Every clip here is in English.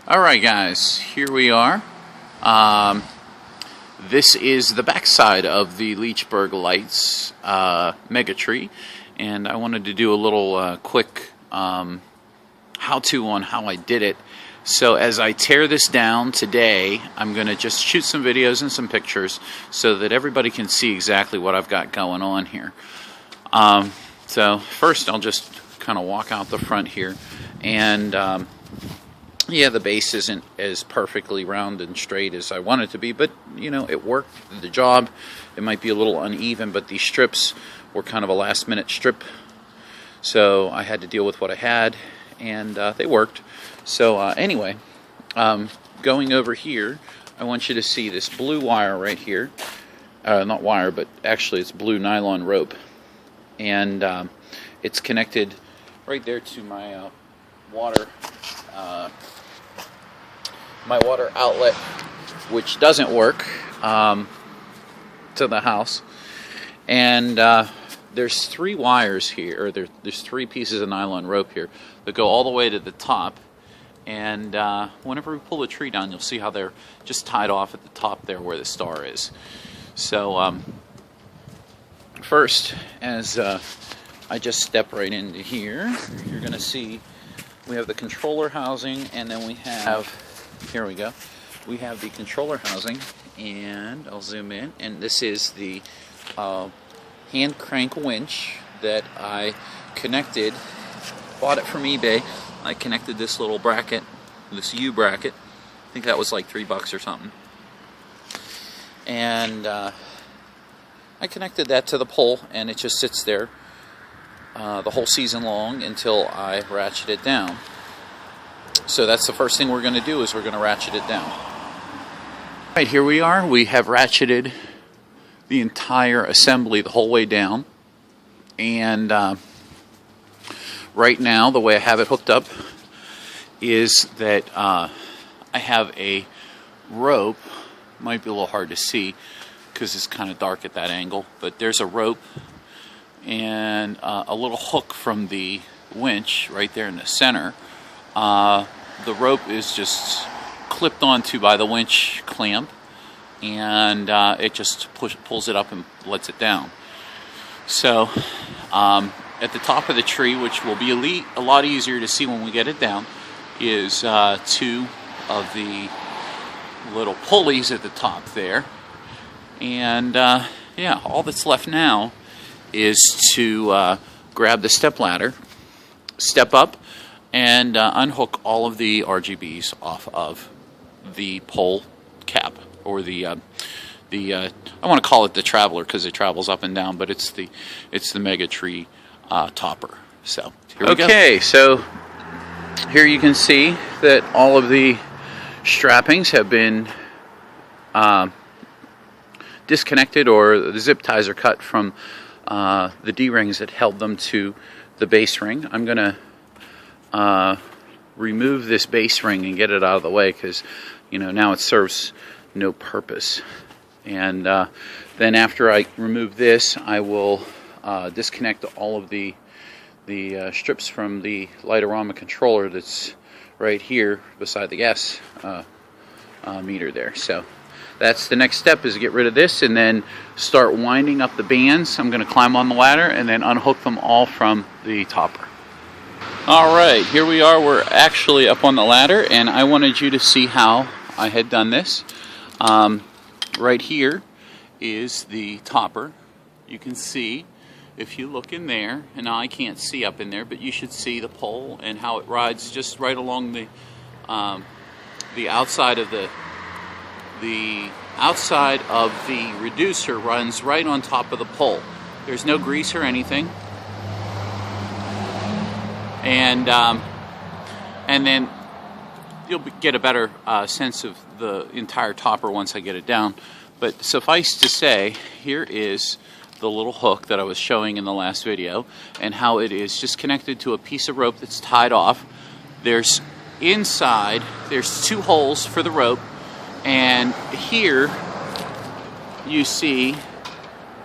Alright guys, here we are. This is the backside of the Leechburg Lights mega tree, and I wanted to do a little quick how-to on how I did it. So as I tear this down today, I'm going to just shoot some videos and some pictures so that everybody can see exactly what I've got going on here. So first I'll just kind of walk out the front here, and yeah, the base isn't as perfectly round and straight as I want it to be, but you know, it worked the job. It might be a little uneven, but these strips were kind of a last minute strip, so I had to deal with what I had, and they worked. So anyway, going over here, I want you to see this blue wire right here. Not wire, but actually it's blue nylon rope, and it's connected right there to my water outlet, which doesn't work, to the house. And there's three wires here, or there's three pieces of nylon rope here that go all the way to the top. And whenever we pull the tree down, you'll see how they're just tied off at the top there where the star is. So first, as I just step right into here, you're going to see we have the controller housing, and then we have, here we go, we have the controller housing, and I'll zoom in, and this is the hand crank winch that I connected, bought it from eBay. I connected this little bracket, this U bracket, I think that was like $3 or something, and I connected that to the pole, and it just sits there the whole season long until I ratchet it down. So that's the first thing we're going to do, is we're going to ratchet it down. Right, here we are. We have ratcheted the entire assembly the whole way down, and right now the way I have it hooked up is that I have a rope. Might be a little hard to see because it's kind of dark at that angle, but there's a rope and a little hook from the winch right there in the center. The rope is just clipped onto by the winch clamp, and it just pulls it up and lets it down. So at the top of the tree, which will be a lot easier to see when we get it down, is two of the little pulleys at the top there. And yeah, all that's left now is to grab the step ladder, step up, and unhook all of the RGBs off of the pole cap, or the I want to call it the traveler because it travels up and down, but it's the mega tree topper. So here we go. Okay, so here you can see that all of the strappings have been disconnected, or the zip ties are cut from the D-rings that held them to the base ring. I'm going to remove this base ring and get it out of the way, because you know, now it serves no purpose. And then after I remove this, I will disconnect all of the strips from the Lightorama controller that's right here beside the gas meter there. So that's the next step, is to get rid of this and then start winding up the bands. I'm going to climb on the ladder and then unhook them all from the topper. Alright, here we are. We're actually up on the ladder, and I wanted you to see how I had done this. Right here is the topper. You can see, if you look in there, and now I can't see up in there, but you should see the pole and how it rides just right along the outside of the outside of the reducer runs right on top of the pole. There's no grease or anything, and then you'll get a better sense of the entire topper once I get it down. But suffice to say, here is the little hook that I was showing in the last video, and how it is just connected to a piece of rope that's tied off. There's inside, there's two holes for the rope, and here you see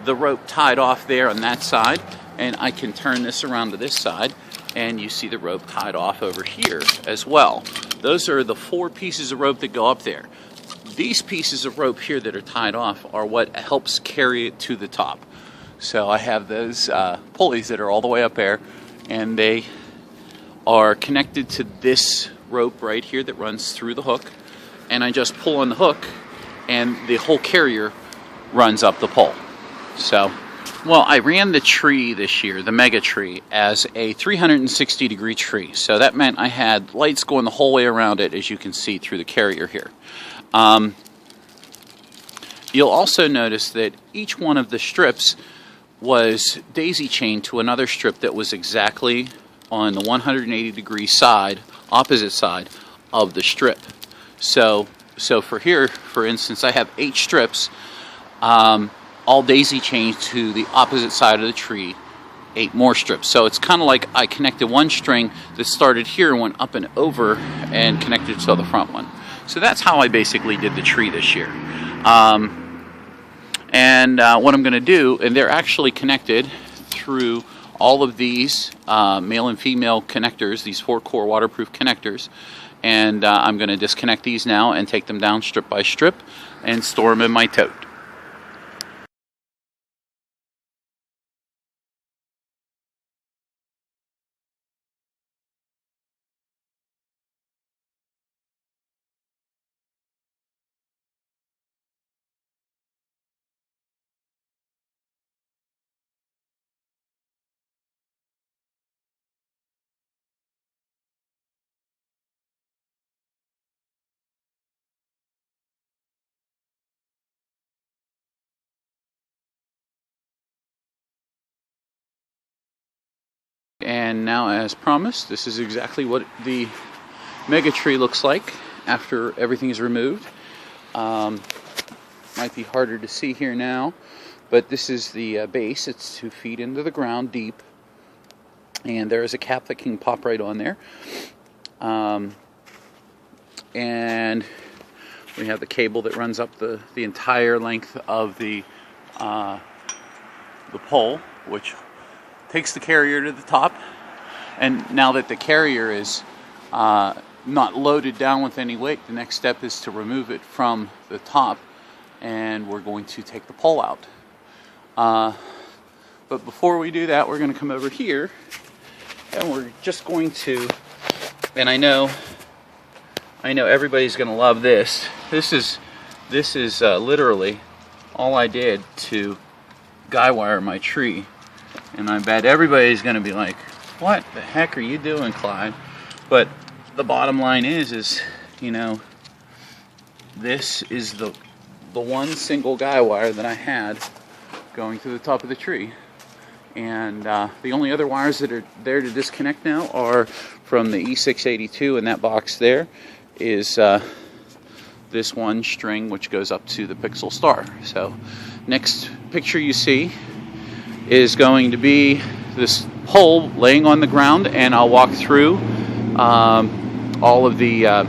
the rope tied off there on that side, and I can turn this around to this side, and you see the rope tied off over here as well. Those are the 4 pieces of rope that go up there. These pieces of rope here that are tied off are what helps carry it to the top. So I have those pulleys that are all the way up there, and they are connected to this rope right here that runs through the hook, and I just pull on the hook and the whole carrier runs up the pole. So, well, I ran the tree this year, the mega tree, as a 360 degree tree. So that meant I had lights going the whole way around it, as you can see through the carrier here. You'll also notice that each one of the strips was daisy chained to another strip that was exactly on the 180 degree side, opposite side of the strip. So for here, for instance, I have 8 strips, all daisy chained to the opposite side of the tree, 8 more strips. So it's kind of like I connected one string that started here and went up and over and connected to the front one. So that's how I basically did the tree this year. What I'm going to do, and they're actually connected through all of these male and female connectors, these 4-core waterproof connectors, and I'm going to disconnect these now and take them down strip by strip and store them in my tote. And now, as promised, this is exactly what the mega tree looks like after everything is removed. Might be harder to see here now, but this is the base. It's 2 feet into the ground deep, and there is a cap that can pop right on there. And we have the cable that runs up the entire length of the pole, which takes the carrier to the top. And now that the carrier is not loaded down with any weight, the next step is to remove it from the top, and we're going to take the pole out. But before we do that, we're going to come over here, and we're just going to, and I know everybody's going to love this. This is literally all I did to guy wire my tree. And I bet everybody's going to be like, what the heck are you doing, Clyde? But the bottom line is, you know, this is the one single guy wire that I had going through the top of the tree. And the only other wires that are there to disconnect now are from the E682, and that box there is this one string which goes up to the Pixel Star. So next picture you see is going to be this pole laying on the ground, and I'll walk through all of the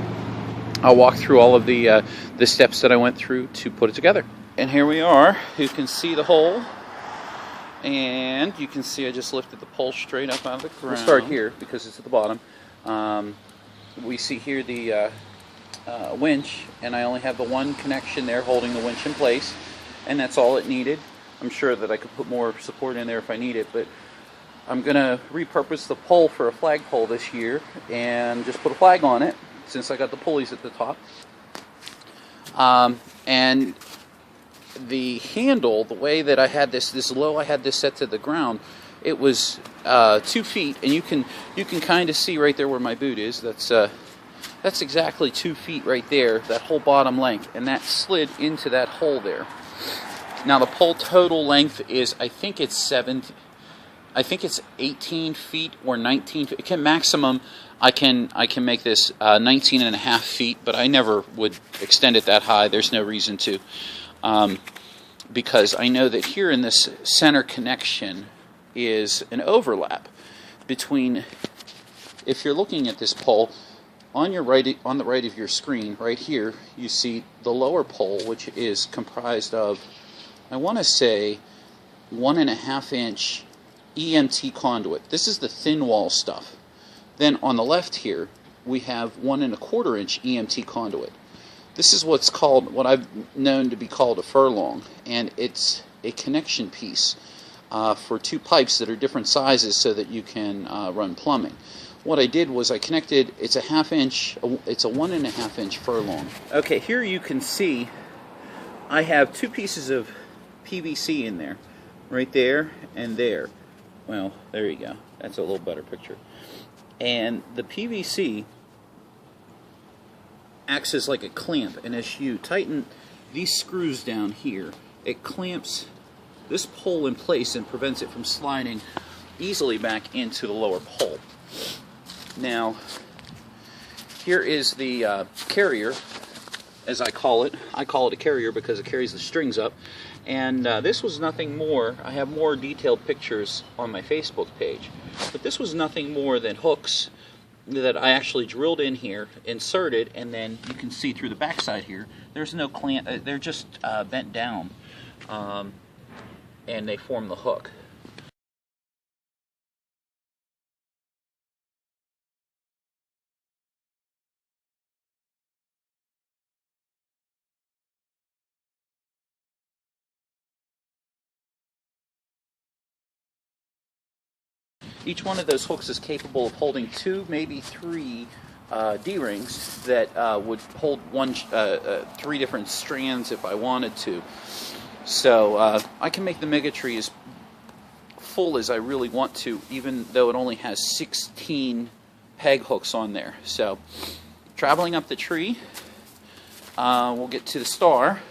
steps that I went through to put it together. And here we are. You can see the hole, and you can see I just lifted the pole straight up out of the ground. We'll start here because it's at the bottom. We see here the winch, and I only have the one connection there holding the winch in place, and that's all it needed. I'm sure that I could put more support in there if I need it, but I'm going to repurpose the pole for a flagpole this year and just put a flag on it since I got the pulleys at the top. And the handle, the way that I had this low, I had this set to the ground, it was 2 feet, and you can kind of see right there where my boot is. That's exactly 2 feet right there, that whole bottom length, and that slid into that hole there. Now the pole total length is, I think it's 18 feet or 19 feet. It can maximum, I can make this 19 and a half feet, but I never would extend it that high. There's no reason to, because I know that here in this center connection is an overlap between, if you're looking at this pole, on the right of your screen, right here, you see the lower pole, which is comprised of, I want to say, 1.5 inch EMT conduit. This is the thin wall stuff. Then on the left here, we have 1¼ inch EMT conduit. This is what's called, what I've known to be called a furlong, and it's a connection piece for two pipes that are different sizes so that you can run plumbing. What I did was I connected, it's a 1½ inch furlong. Okay, here you can see I have two pieces of PVC in there, right there and there. Well, there you go. That's a little better picture. And the PVC acts as like a clamp, and as you tighten these screws down here, it clamps this pole in place and prevents it from sliding easily back into the lower pole. Now, here is the carrier, as I call it. I call it a carrier because it carries the strings up. And this was nothing more. I have more detailed pictures on my Facebook page. But this was nothing more than hooks that I actually drilled in here, inserted, and then you can see through the backside here, there's no clamp. They're just bent down, and they form the hook. Each one of those hooks is capable of holding 2, maybe 3 D-rings that would hold 3 different strands if I wanted to. So I can make the mega tree as full as I really want to, even though it only has 16 peg hooks on there. So traveling up the tree, we'll get to the star,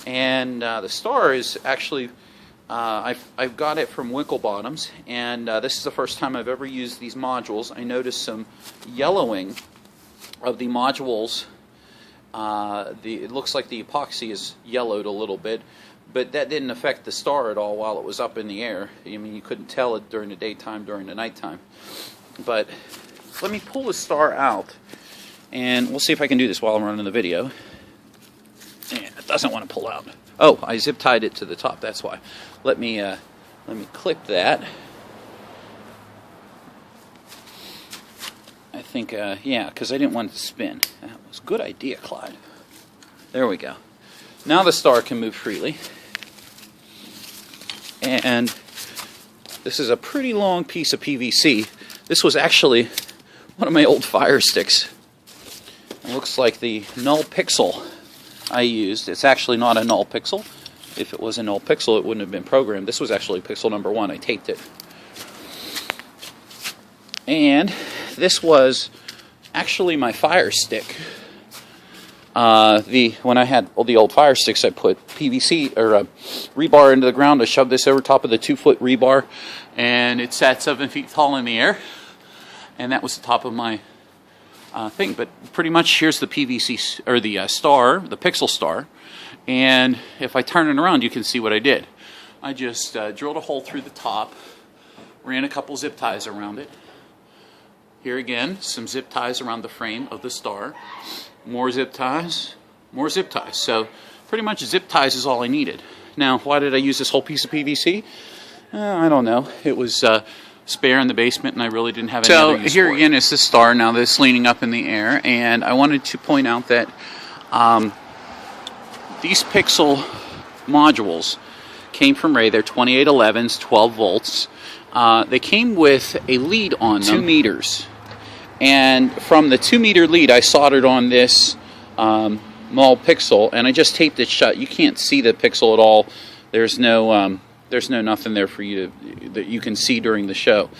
and the star is actually I've got it from Winklebottom's, and this is the first time I've ever used these modules. I noticed some yellowing of the modules. It looks like the epoxy is yellowed a little bit, but that didn't affect the star at all while it was up in the air. I mean, you couldn't tell it during the daytime, during the nighttime. But let me pull the star out, and we'll see if I can do this while I'm running the video. And it doesn't want to pull out. Oh, I zip tied it to the top. That's why. Let me clip that. I think, yeah, because I didn't want it to spin. That was a good idea, Clyde. There we go. Now the star can move freely. And this is a pretty long piece of PVC. This was actually one of my old fire sticks. It looks like the null pixel I used. It's actually not a null pixel. If it was a null pixel, it wouldn't have been programmed. This was actually pixel number 1. I taped it. And this was actually my fire stick. When I had all the old fire sticks, I put PVC or rebar into the ground. I shoved this over top of the 2-foot rebar, and it sat 7 feet tall in the air. And that was the top of my thing. But pretty much here's the PVC or the star, the pixel star. And if I turn it around, you can see what I did. I just drilled a hole through the top, ran a couple zip ties around it. Here again, some zip ties around the frame of the star. More zip ties, more zip ties. So pretty much zip ties is all I needed. Now, why did I use this whole piece of PVC? I don't know. It was spare in the basement, and I really didn't have any other use for it. So here again is the star, now that's leaning up in the air, and I wanted to point out that these pixel modules came from Ray. They're 2811s, 12 volts. They came with a lead on them, 2 meters. And from the 2 meter lead, I soldered on this null pixel, and I just taped it shut. You can't see the pixel at all. There's no nothing there for you that you can see during the show.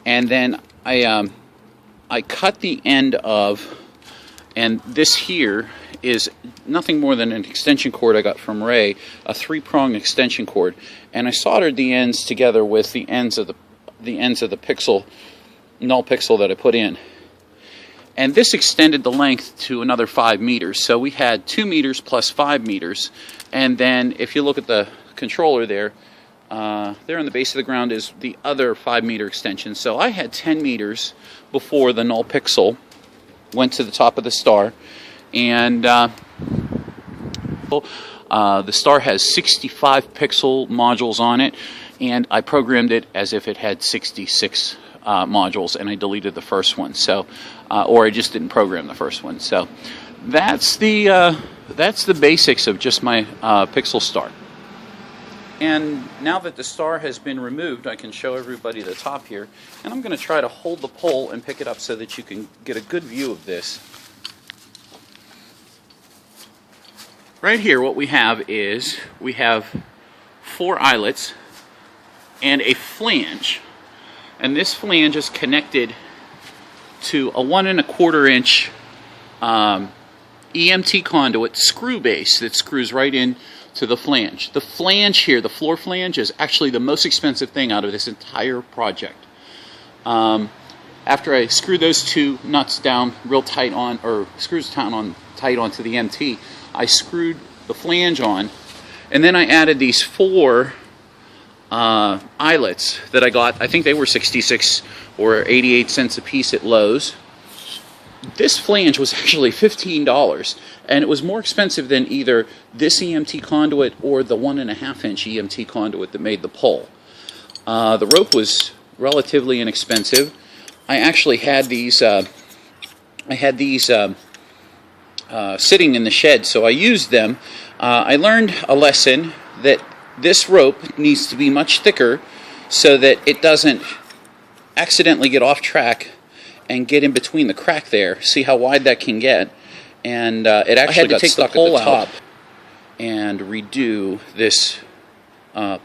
And then I cut the end of, and this here is nothing more than an extension cord I got from Ray, a 3-prong extension cord, and I soldered the ends together with the ends of the pixel, null pixel that I put in. And this extended the length to another 5 meters. So we had 2 meters plus 5 meters. And then if you look at the controller there on the base of the ground is the other 5 meter extension. So I had 10 meters before the null pixel went to the top of the star. And the star has 65 pixel modules on it. and I programmed it as if it had 66 modules, and I deleted the first one. So, or I just didn't program the first one. So, that's the basics of just my pixel star. And now that the star has been removed, I can show everybody the top here. And I'm going to try to hold the pole and pick it up so that you can get a good view of this. Right here, what we have is, we have 4 eyelets and a flange. And this flange is connected to a 1 1/4 inch EMT conduit screw base that screws right in to the flange. The flange here, the floor flange, is actually the most expensive thing out of this entire project. After I screw those 2 nuts down real tight on, or screws down tight onto the MT, I screwed the flange on, and then I added these 4 eyelets that I got. I think they were 66 or 88 cents a piece at Lowe's. This flange was actually $15, and it was more expensive than either this EMT conduit or the 1 1/2 inch EMT conduit that made the pole. The rope was relatively inexpensive. I actually had these sitting in the shed, so I used them. I learned a lesson that this rope needs to be much thicker so that it doesn't accidentally get off track and get in between the crack there. See how wide that can get? And it actually got stuck at the top and redo this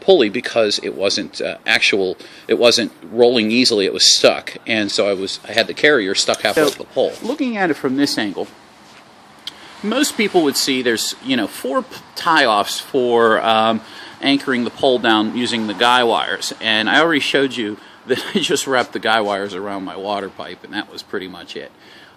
pulley because it wasn't it wasn't rolling easily. It was stuck, and so I had the carrier stuck halfway up the pole. Looking at it from this angle, most people would see there's 4 tie-offs for anchoring the pole down using the guy wires, and I already showed you that I just wrapped the guy wires around my water pipe, and that was pretty much it.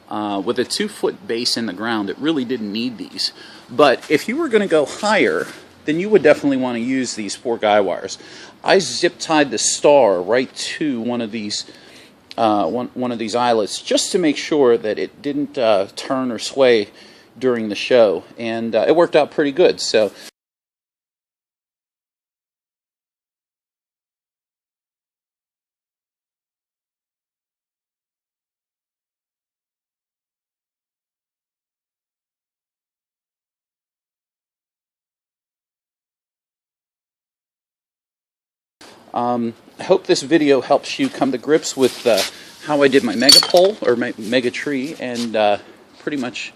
With a 2-foot base in the ground, it really didn't need these. But if you were going to go higher, then you would definitely want to use these 4 guy wires. I zip-tied the star right to one of these one of these eyelets just to make sure that it didn't turn or sway during the show, and it worked out pretty good. So. I hope this video helps you come to grips with how I did my mega pole, or my mega tree, and pretty much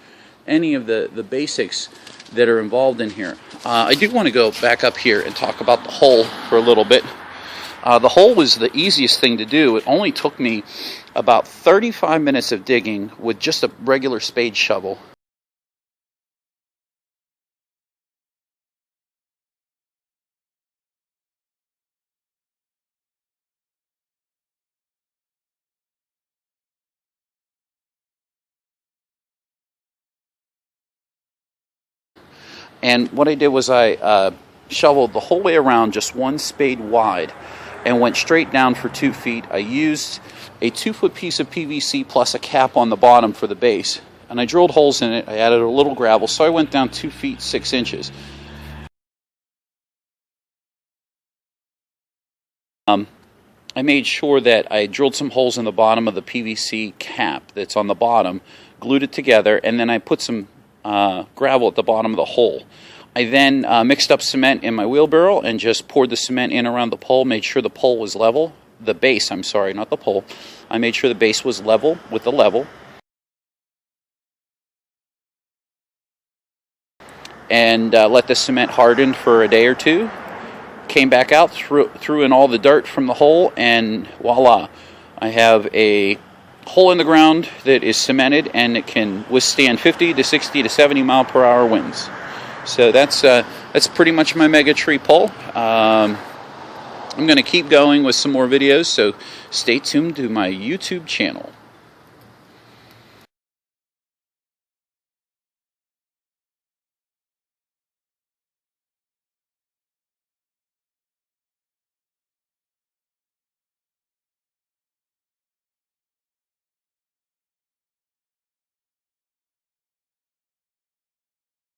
any of the basics that are involved in here. I do want to go back up here and talk about the hole for a little bit. The hole was the easiest thing to do. It only took me about 35 minutes of digging with just a regular spade shovel. And what I did was I shoveled the whole way around just 1 spade wide and went straight down for 2 feet. I used a 2-foot piece of PVC plus a cap on the bottom for the base. And I drilled holes in it. I added a little gravel, so I went down 2 feet 6 inches. I made sure that I drilled some holes in the bottom of the PVC cap that's on the bottom, glued it together, and then I put some gravel at the bottom of the hole. I then mixed up cement in my wheelbarrow and just poured the cement in around the pole, made sure the pole was level. The base, I'm sorry, not the pole. I made sure the base was level with the level. And let the cement harden for a day or 2. Came back out, threw in all the dirt from the hole, and voila. I have a hole in the ground that is cemented, and it can withstand 50 to 60 to 70 mile per hour winds. So that's pretty much my mega tree pole. I'm going to keep going with some more videos, so stay tuned to my YouTube channel.